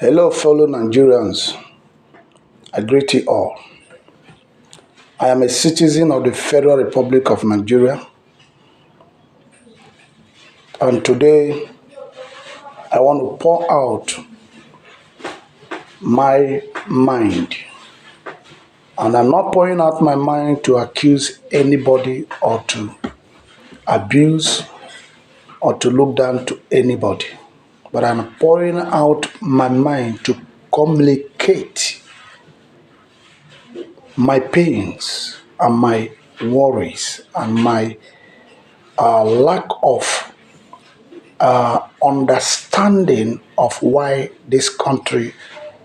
Hello, fellow Nigerians. I greet you all. I am a citizen of the Federal Republic of Nigeria, and today I want to pour out my mind. And I'm not pouring out my mind to accuse anybody or to abuse or to look down to anybody, but I'm pouring out my mind to communicate my pains and my worries and my lack of understanding of why this country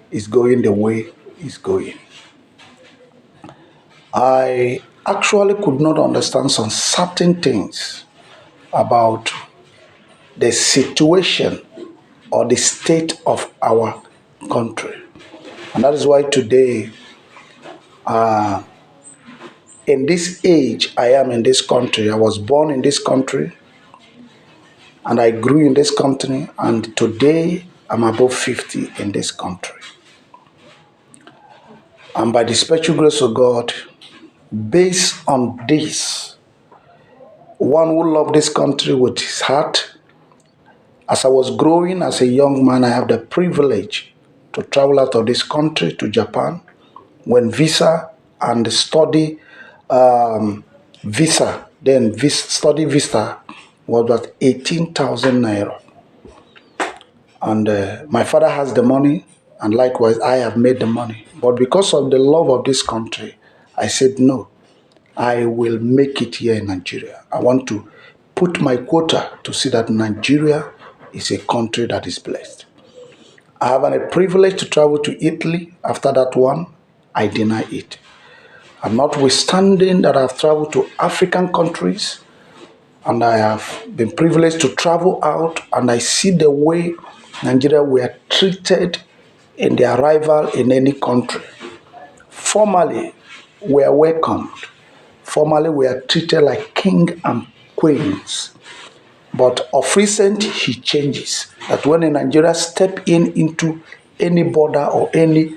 is going the way it's going. I actually could not understand some certain things about the situation or the state of our country. And that is why today, in this age I am in this country, I was born in this country and I grew in this country, and today I'm above 50 in this country. And by the special grace of God, based on this, one who loved this country with his heart, as I was growing as a young man, I have the privilege to travel out of this country to Japan when visa and study visa, then study visa was about 18,000 naira. And my father has the money, and likewise I have made the money. But because of the love of this country, I said, no, I will make it here in Nigeria. I want to put my quota to see that Nigeria is a country that is blessed. I have a privilege to travel to Italy. After that one, I deny it. And notwithstanding that I've traveled to African countries, and I have been privileged to travel out, and I see the way Nigeria were treated in the arrival in any country. Formerly, we are welcomed. Formerly, we are treated like king and queens. But of recent, he changes. That when a Nigeria step into any border or any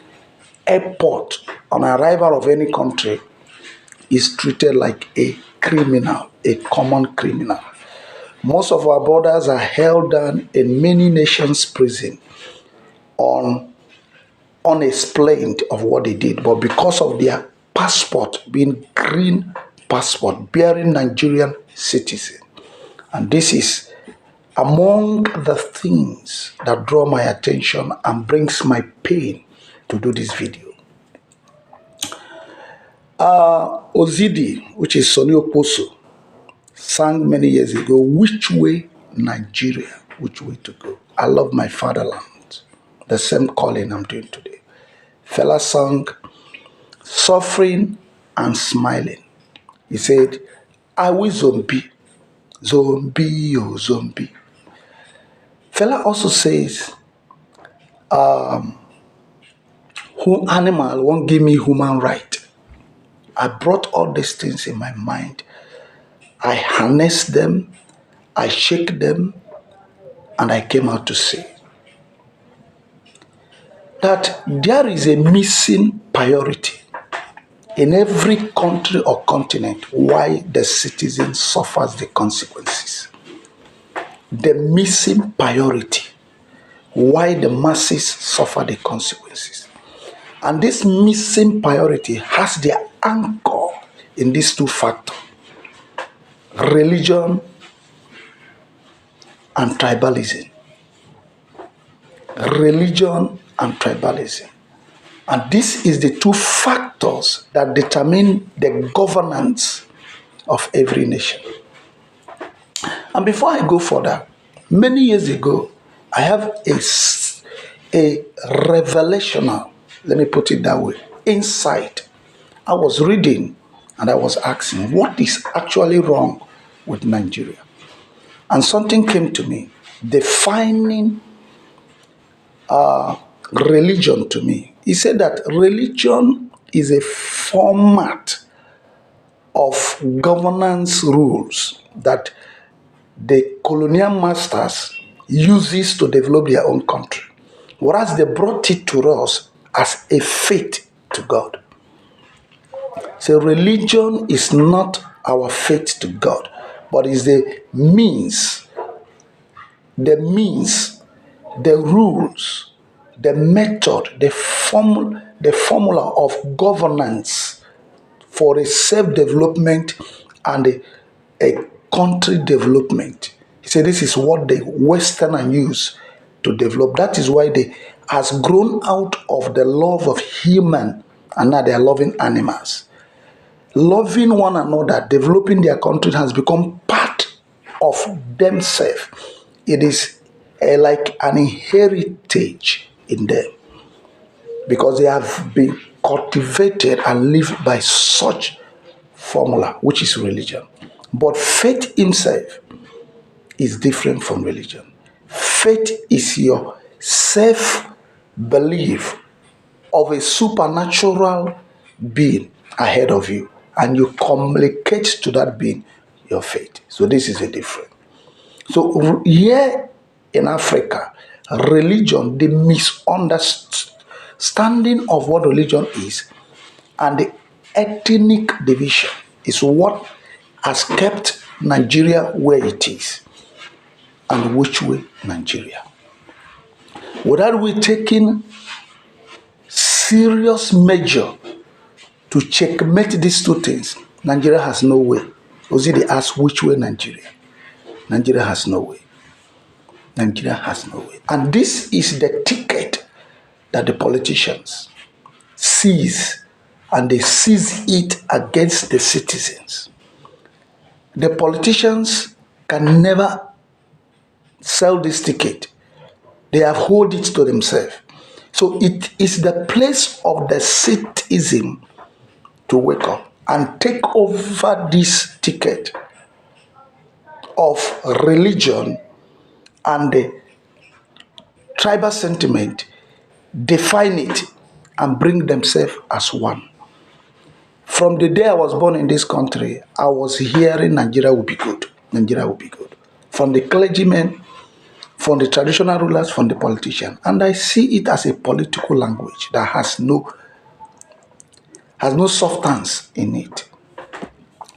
airport on arrival of any country, is treated like a criminal, a common criminal. Most of our borders are held down in many nations' prison unexplained of what they did, but because of their passport being green passport bearing Nigerian citizen. And this is among the things that draw my attention and brings my pain to do this video. Ozidi, which is Sonny Oposo, sang many years ago, "Which way Nigeria, which way to go?" I love my fatherland, the same calling I'm doing today. Fela sang, "Suffering and Smiling." He said, "I will zombie, zombie, oh zombie." Fela also says, "Who animal won't give me human right?" I brought all these things in my mind. I harnessed them, I shake them, and I came out to say that there is a missing priority in every country or continent why the citizen suffers the consequences. The missing priority why the masses suffer the consequences. And this missing priority has their anchor in these two factors: religion and tribalism. Religion and tribalism. And this is the two factors that determine the governance of every nation. And before I go further, many years ago, I have a revelational, let me put it that way, insight. I was reading and I was asking, what is actually wrong with Nigeria? And something came to me, defining religion to me. He said that religion is a format of governance rules that the colonial masters uses to develop their own country. whereas they brought it to us as a faith to God. So religion is not our faith to God, but is the means, the rules, the method, the formula of governance for a self-development and a country development. He said this is what the Westerners use to develop. That is why they has grown out of the love of human, and now they are loving animals. Loving one another, developing their country has become part of themselves. It is like an heritage in them because they have been cultivated and lived by such formula, which is religion. But faith himself is different from religion. Faith is your self-belief of a supernatural being ahead of you, and you communicate to that being your faith. So this is a difference. So here in Africa, religion, the misunderstanding of what religion is and the ethnic division is what has kept Nigeria where it is. And which way Nigeria? Without we taking serious measure to checkmate these two things, Nigeria has no way. Ozzy, they ask which way Nigeria? Nigeria has no way. Nigeria has no way. And this is the ticket that the politicians seize, and they seize it against the citizens. The politicians can never sell this ticket. They have hold it to themselves. So it is the place of the citizen to wake up and take over this ticket of religion and the tribal sentiment, define it and bring themselves as one. From the day I was born in this country, I was hearing Nigeria will be good. Nigeria will be good. From the clergymen, from the traditional rulers, from the politicians. And I see it as a political language that has no substance in it.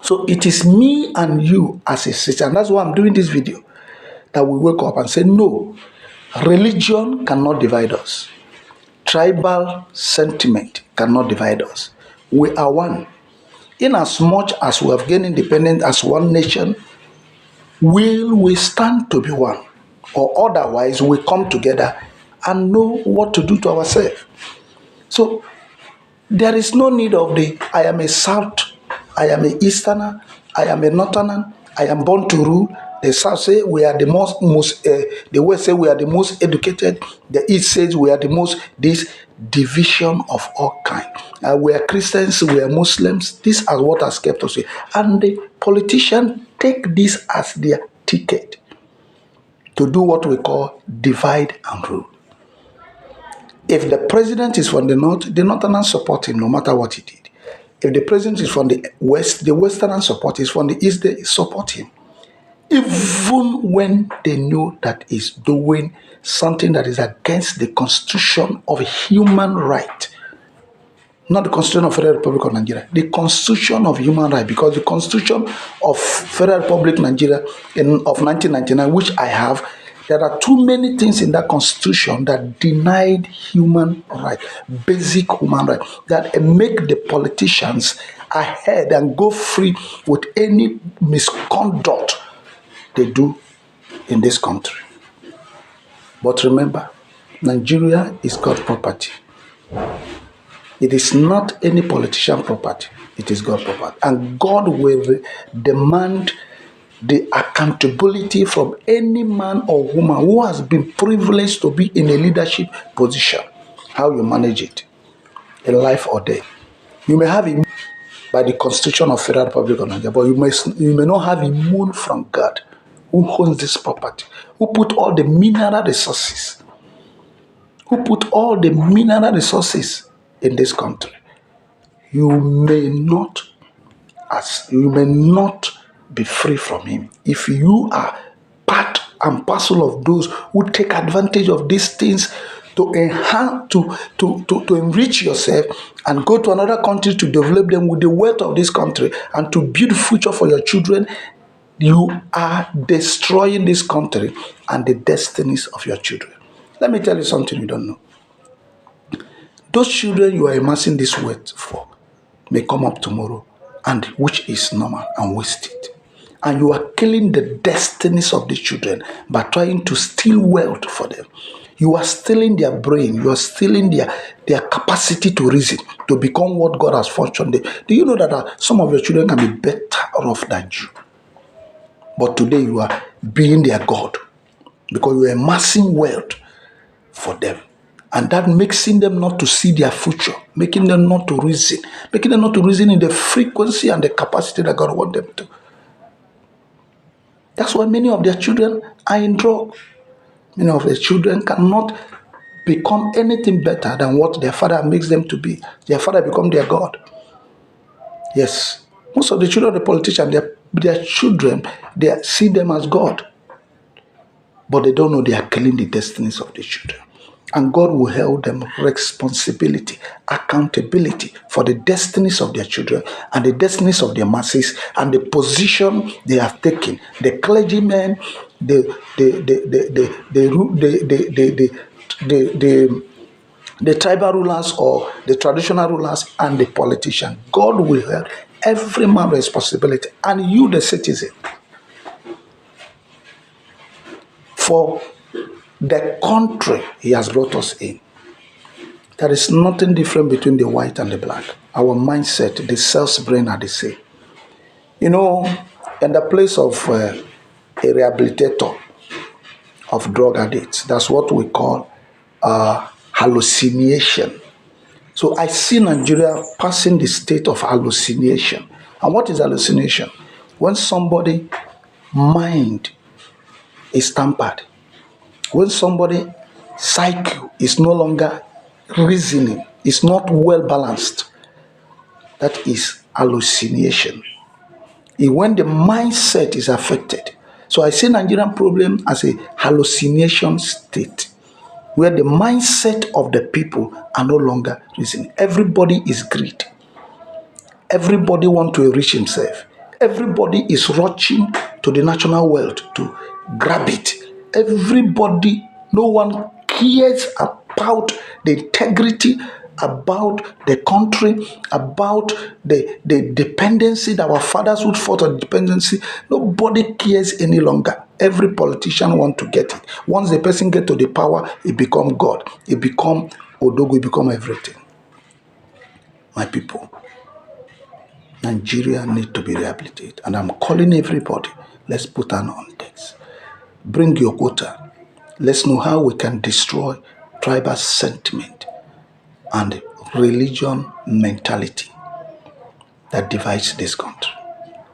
So it is me and you as a citizen. That's why I'm doing this video. That we wake up and say, no, religion cannot divide us. Tribal sentiment cannot divide us. We are one. In as much as we have gained independence as one nation, will we stand to be one? Or otherwise, we come together and know what to do to ourselves. So there is no need of I am a South, I am a Easterner, I am a Northerner, I am born to rule. The South say we are the the West say we are the most educated. The East says we are the most, this division of all kind. We are Christians, we are Muslims. This is what has kept us here. And the politicians take this as their ticket to do what we call divide and rule. If the president is from the North, the Northerners support him no matter what he did. If the president is from the West, the Westerners support him. From the East, they support him. Even when they know that he's doing something that is against the Constitution of Human Right. Not the Constitution of Federal Republic of Nigeria, the Constitution of Human Right, because the Constitution of Federal Republic of Nigeria of 1999, which I have, there are too many things in that Constitution that denied human right, basic human right, that make the politicians ahead and go free with any misconduct they do in this country. But remember, Nigeria is God's property. It is not any politician property. It is God's property. And God will demand the accountability from any man or woman who has been privileged to be in a leadership position. How you manage it in life or death. You may have immune by the Constitution of Federal Republic of Nigeria, but you may not have immune from God, who owns this property, who put all the mineral resources, in this country. You may not be free from him if you are part and parcel of those who take advantage of these things to enhance, to enrich yourself and go to another country to develop them with the wealth of this country and to build future for your children, you are destroying this country and the destinies of your children. Let me tell you something you don't know. Those children you are amassing this wealth for may come up tomorrow, and which is normal, and waste it. And you are killing the destinies of the children by trying to steal wealth for them. You are stealing their brain. You are stealing their capacity to reason, to become what God has fortuned them. Do you know that some of your children can be better off than you? But today you are being their God because you are amassing wealth for them. And that makes them not to see their future, making them not to reason, making them not to reason in the frequency and the capacity that God wants them to. That's why many of their children are in drug. Many of their children cannot become anything better than what their father makes them to be. Their father become their God. Yes. Most of the children of the politicians, their children, they see them as God. But they don't know they are killing the destinies of the children. And God will hold them responsibility, accountability for the destinies of their children and the destinies of their masses and the position they have taken. The clergymen, the tribal rulers or the traditional rulers and the politicians. God will hold every man responsibility, and you, the citizen, for the country he has brought us in. There is nothing different between the white and the black. Our mindset, the cells brain are the same. You know, in the place of a rehabilitator of drug addicts, that's what we call hallucination. So I see Nigeria passing the state of hallucination. And what is hallucination? When somebody's mind is tampered, when somebody's psyche is no longer reasoning, is not well balanced, that is hallucination. When the mindset is affected. So I see Nigerian problem as a hallucination state, where the mindset of the people are no longer reasoning. Everybody is greed. Everybody wants to enrich himself. Everybody is rushing to the national wealth to grab it. Everybody, no one cares about the integrity, about the country, about the dependency that our fathers would fought on dependency. Nobody cares any longer. Every politician wants to get it. Once the person gets to the power, it becomes God. It becomes Odogo, it becomes everything. My people, Nigeria needs to be rehabilitated. And I'm calling everybody, let's put an on text. Bring your quota. Let's know how we can destroy tribal sentiment and religion mentality that divides this country.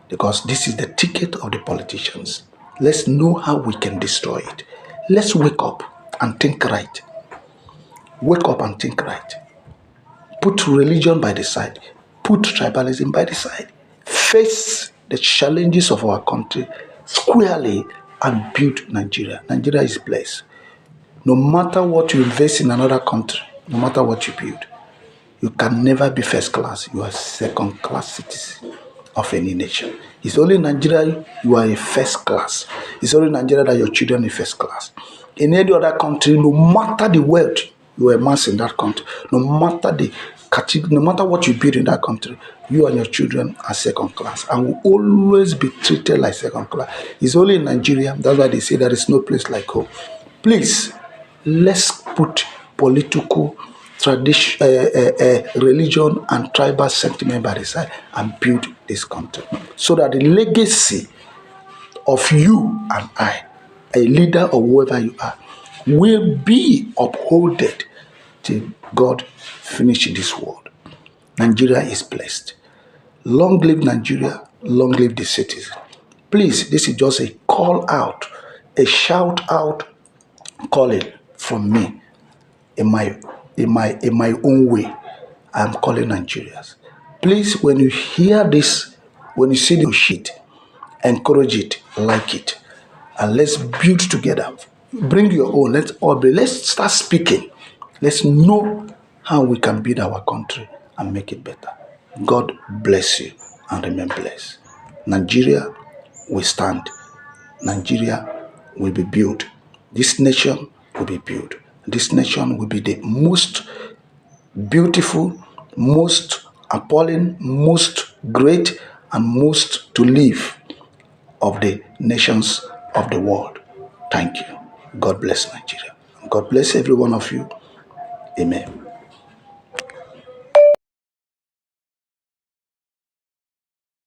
Because this is the ticket of the politicians. Let's know how we can destroy it. Let's wake up and think right. Wake up and think right. Put religion by the side. Put tribalism by the side. Face the challenges of our country squarely and build Nigeria. Nigeria is blessed. No matter what you invest in another country, no matter what you build, you can never be first class. You are second class citizen of any nation. It's only in Nigeria you are a first class. It's only in Nigeria that your children are first class. In any other country, no matter the wealth you amass in that country, no matter the category, no matter what you build in that country, you and your children are second class and will always be treated like second class. It's only in Nigeria. That's why they say there is no place like home. Please, let's put political tradition, religion and tribal sentiment by the side and build this country so that the legacy of you and I, a leader or whoever you are, will be upholded till God finish this world. Nigeria is blessed. Long live Nigeria, long live the citizen. Please, this is just a call out, a shout out calling from me in my own way. I'm calling Nigerians. Please, when you hear this, when you see the shit, encourage it, like it, and let's build together. Bring your own. Let's start speaking. Let's know how we can build our country and make it better. God bless you and remain blessed. Nigeria will stand. Nigeria will be built. This nation will be built. This nation will be the most beautiful, most appalling, most great, and most to live of the nations of the world. Thank you. God bless Nigeria. God bless every one of you. Amen.